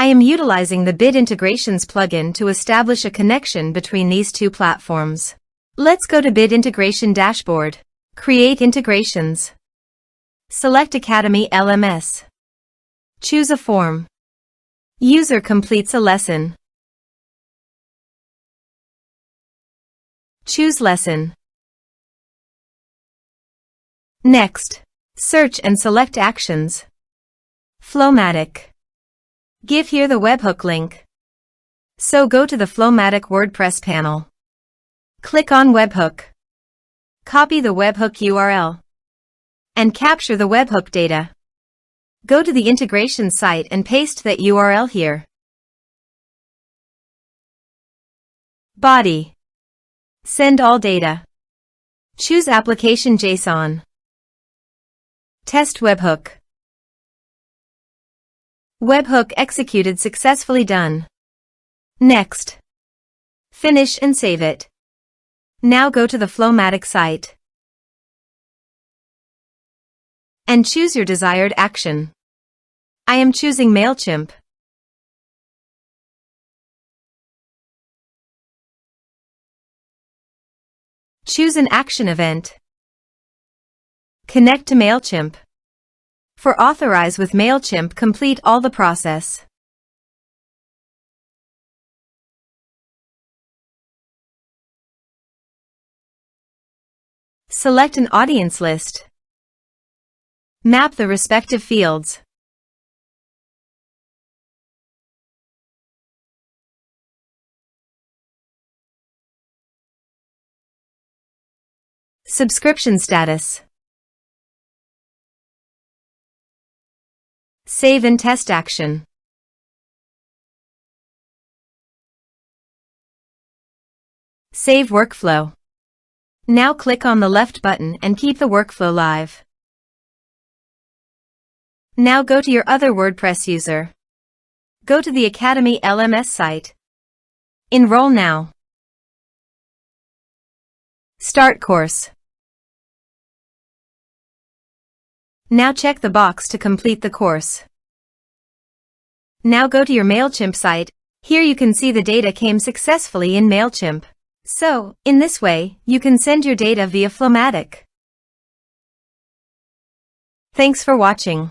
I am utilizing the Bit Integrations plugin to establish a connection between these two platforms. Let's go to Bit Integration Dashboard. Create integrations. Select Academy LMS. Choose a form. User completes a lesson. Choose lesson. Next, search and select actions. FlowMattic. Give here the webhook link. So go to the FlowMattic WordPress panel. Click on webhook. Copy the webhook URL. And capture the webhook data. Go to the integration site and paste that URL here. Body. Send all data. Choose application JSON. Test webhook. Webhook executed successfully done. Next. Finish and save it. Now go to the FlowMattic site. And choose your desired action. I am choosing MailChimp. Choose an action event. Connect to MailChimp. For Authorize with MailChimp, complete all the process. Select an audience list. Map the respective fields. Subscription status. Save and test action. Save workflow. Now click on the left button and keep the workflow live. Now go to your other WordPress user. Go to the Academy LMS site. Enroll now. Start course. Now check the box to complete the course. Now go to your MailChimp site. Here you can see the data came successfully in MailChimp. So, in this way, you can send your data via FlowMattic. Thanks for watching.